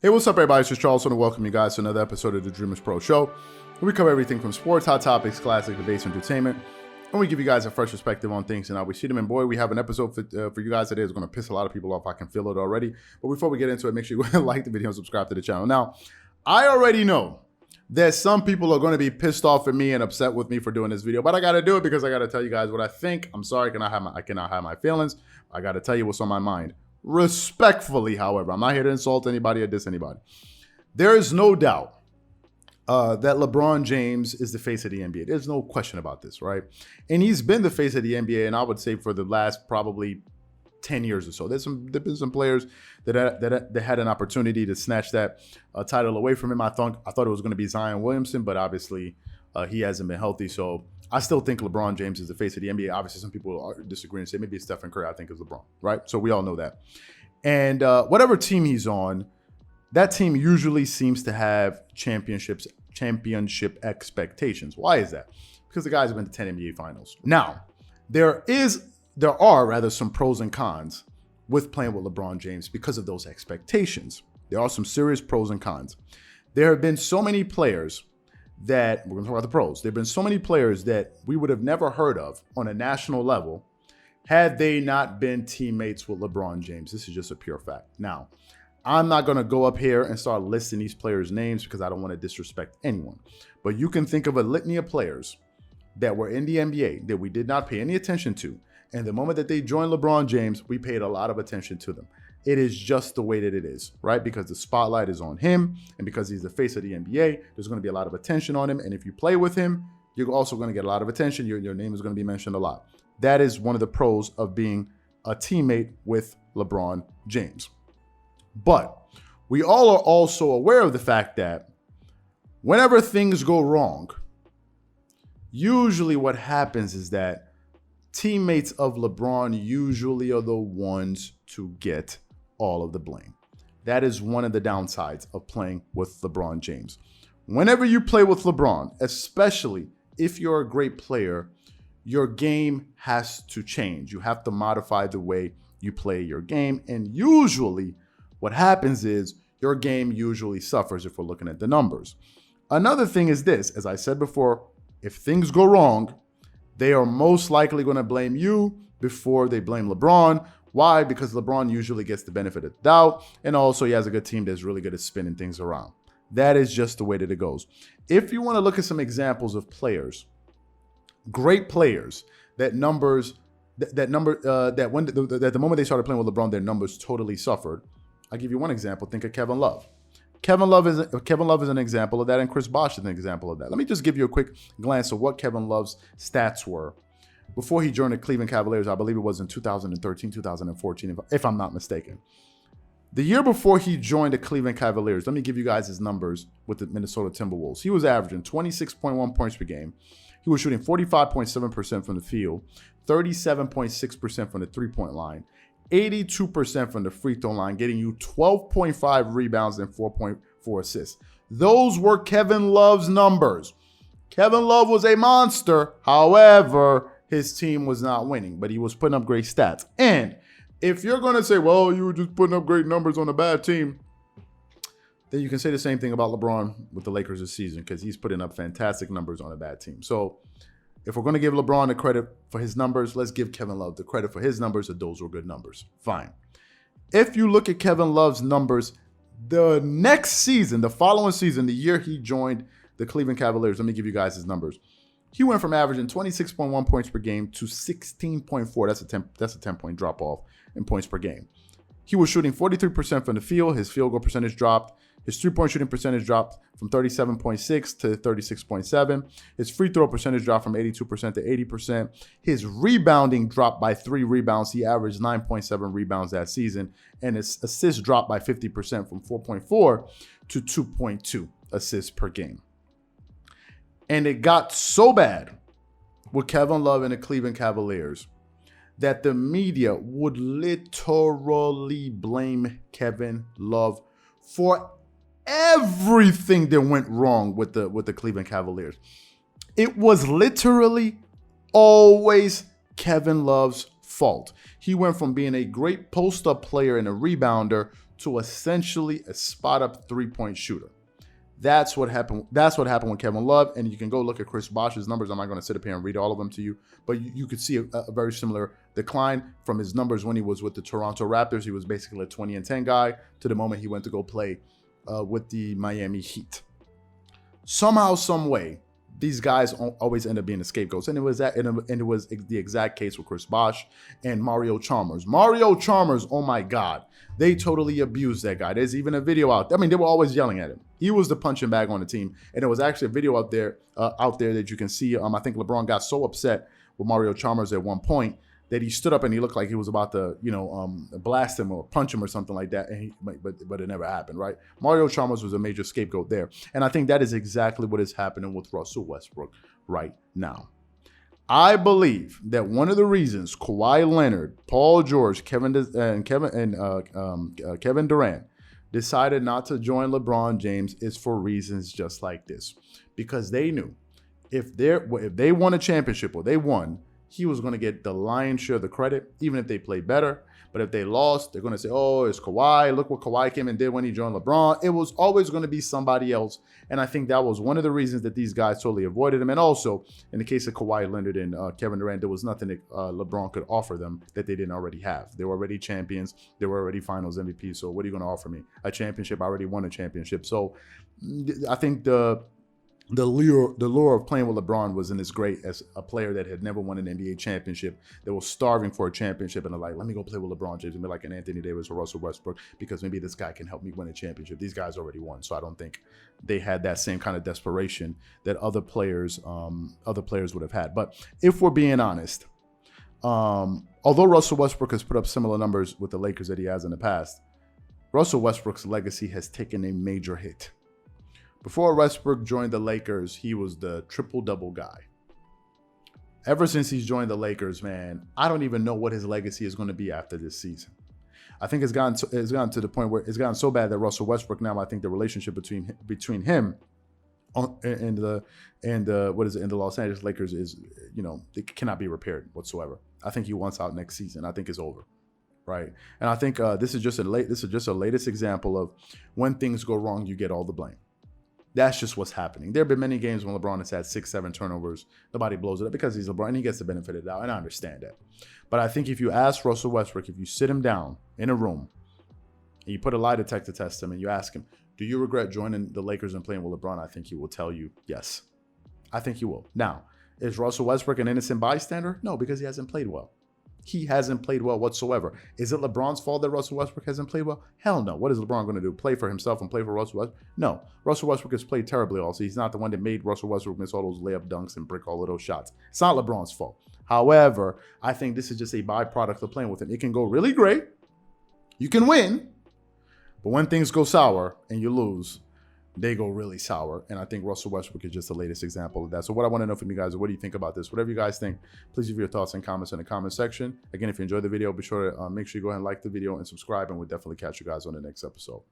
Hey, what's up, everybody? It's just Charles, and welcome you guys to another episode of the Dreamerspro Show, where we cover everything from sports, hot topics, classic debates, entertainment, and we give you guys a fresh perspective on things and how we see them. And boy, we have an episode for you guys today that's going to piss a lot of people off. I can feel it already. But before we get into it, make sure you like the video and subscribe to the channel. Now, I already know that some people are going to be pissed off at me and upset with me for doing this video, but I got to do it because I got to tell you guys what I think. I'm sorry, I cannot hide my feelings. I got to tell you what's on my mind. Respectfully, however, I'm not here to insult anybody or diss anybody. There is no doubt that LeBron James is the face of the NBA. There's no question about this, right? And he's been the face of the NBA, and I would say for the last probably 10 years or so. There's been some players that had an opportunity to snatch that title away from him. I thought it was going to be Zion Williamson, but obviously he hasn't been healthy. So I still think LeBron James is the face of the NBA. Obviously, some people disagree and say maybe it's Stephen Curry. I think it's LeBron, right? So we all know that. And whatever team he's on, that team usually seems to have championship expectations. Why is that? Because the guys have been to 10 NBA finals. Now, there are some pros and cons with playing with LeBron James because of those expectations. There are some serious pros and cons. There have been so many players that, we're going to talk about the pros. There have been so many players that we would have never heard of on a national level had they not been teammates with LeBron James. This is just a pure fact. Now, I'm not going to go up here and start listing these players' names because I don't want to disrespect anyone. But you can think of a litany of players that were in the NBA that we did not pay any attention to. And the moment that they joined LeBron James, we paid a lot of attention to them. It is just the way that it is, right? Because the spotlight is on him, and because he's the face of the NBA, there's going to be a lot of attention on him. And if you play with him, you're also going to get a lot of attention. Your name is going to be mentioned a lot. That is one of the pros of being a teammate with LeBron James. But we all are also aware of the fact that whenever things go wrong, usually what happens is that teammates of LeBron usually are the ones to get all of the blame. That is one of the downsides of playing with LeBron James. Whenever you play with LeBron, especially if you're a great player, your game has to change. You have to modify the way you play your game. And usually what happens is your game usually suffers if we're looking at the numbers. Another thing is this, as I said before, if things go wrong, they are most likely going to blame you before they blame LeBron. Why? Because LeBron usually gets the benefit of the doubt, and also he has a good team that's really good at spinning things around. That is just the way that it goes. If you want to look at some examples of players, great players, that the moment they started playing with LeBron, their numbers totally suffered. I'll give you one example. Think of Kevin Love. Kevin Love is an example of that, and Chris Bosh is an example of that. Let me just give you a quick glance of what Kevin Love's stats were before he joined the Cleveland Cavaliers. I believe it was in 2013, 2014, if I'm not mistaken. The year before he joined the Cleveland Cavaliers, let me give you guys his numbers with the Minnesota Timberwolves. He was averaging 26.1 points per game. He was shooting 45.7% from the field, 37.6% from the three-point line, 82% from the free throw line, getting you 12.5 rebounds and 4.4 assists. Those were Kevin Love's numbers. Kevin Love was a monster. However, his team was not winning, but he was putting up great stats. And if you're going to say, well, you were just putting up great numbers on a bad team, then you can say the same thing about LeBron with the Lakers this season, because he's putting up fantastic numbers on a bad team. So if we're going to give LeBron the credit for his numbers, let's give Kevin Love the credit for his numbers, that those were good numbers. Fine. If you look at Kevin Love's numbers, the next season, the following season, the year he joined the Cleveland Cavaliers, let me give you guys his numbers. He went from averaging 26.1 points per game to 16.4. That's a 10-point drop off in points per game. He was shooting 43% from the field. His field goal percentage dropped. His three-point shooting percentage dropped from 37.6 to 36.7. His free throw percentage dropped from 82% to 80%. His rebounding dropped by 3 rebounds. He averaged 9.7 rebounds that season. And his assists dropped by 50% from 4.4 to 2.2 assists per game. And it got so bad with Kevin Love and the Cleveland Cavaliers that the media would literally blame Kevin Love for everything that went wrong with the Cleveland Cavaliers. It was literally always Kevin Love's fault. He went from being a great post-up player and a rebounder to essentially a spot-up three-point shooter. That's what happened. That's what happened with Kevin Love. And you can go look at Chris Bosh's numbers. I'm not going to sit up here and read all of them to you, but you could see a very similar decline from his numbers when he was with the Toronto Raptors. He was basically a 20-10 guy to the moment he went to go play with the Miami Heat. Somehow, some way, these guys always end up being the scapegoats. And it was the exact case with Chris Bosh and Mario Chalmers. Mario Chalmers, oh my God, they totally abused that guy. There's even a video out. I mean, they were always yelling at him. He was the punching bag on the team. And there was actually a video out there that you can see. I think LeBron got so upset with Mario Chalmers at one point that he stood up and he looked like he was about to, blast him or punch him or something like that. And but it never happened, right? Mario Chalmers was a major scapegoat there. And I think that is exactly what is happening with Russell Westbrook right now. I believe that one of the reasons Kawhi Leonard, Paul George, Kevin Durant decided not to join LeBron James is for reasons just like this. Because they knew if they won a championship or they won, he was going to get the lion's share of the credit, even if they played better. But if they lost, they're going to say, oh, it's Kawhi. Look what Kawhi came and did when he joined LeBron. It was always going to be somebody else. And I think that was one of the reasons that these guys totally avoided him. And also, in the case of Kawhi Leonard and Kevin Durant, there was nothing that LeBron could offer them that they didn't already have. They were already champions. They were already finals MVP. So what are you going to offer me? A championship? I already won a championship. So I think the lure of playing with LeBron was in as great as a player that had never won an NBA championship, that was starving for a championship, and they're like, let me go play with LeBron James and be like an Anthony Davis or Russell Westbrook because maybe this guy can help me win a championship. These guys already won, so I don't think they had that same kind of desperation that other players would have had. But if we're being honest, although Russell Westbrook has put up similar numbers with the Lakers that he has in the past, Russell Westbrook's legacy has taken a major hit. Before Westbrook joined the Lakers, he was the triple-double guy. Ever since he's joined the Lakers, man, I don't even know what his legacy is going to be after this season. I think it's gotten to the point where it's gotten so bad that Russell Westbrook now, I think the relationship between him and the Los Angeles Lakers is, it cannot be repaired whatsoever. I think he wants out next season. I think it's over. Right. And I think this is just a latest example of when things go wrong, you get all the blame. That's just what's happening. There have been many games when LeBron has had 6-7 turnovers. Nobody blows it up because he's LeBron and he gets the benefit of the doubt. And I understand that. But I think if you ask Russell Westbrook, if you sit him down in a room and you put a lie detector test him and you ask him, do you regret joining the Lakers and playing with LeBron? I think he will tell you yes. I think he will. Now, is Russell Westbrook an innocent bystander? No, because he hasn't played well. He hasn't played well whatsoever. Is it LeBron's fault that Russell Westbrook hasn't played well? Hell no. What is LeBron going to do? Play for himself and play for Russell Westbrook? No. Russell Westbrook has played terribly also. He's not the one that made Russell Westbrook miss all those layup dunks and brick all of those shots. It's not LeBron's fault. However, I think this is just a byproduct of playing with him. It can go really great. You can win. But when things go sour and you lose, they go really sour. And I think Russell Westbrook is just the latest example of that. So what I want to know from you guys is, what do you think about this? Whatever you guys think, please leave your thoughts and comments in the comment section. Again, if you enjoyed the video, be sure to make sure you go ahead and like the video and subscribe, and we'll definitely catch you guys on the next episode.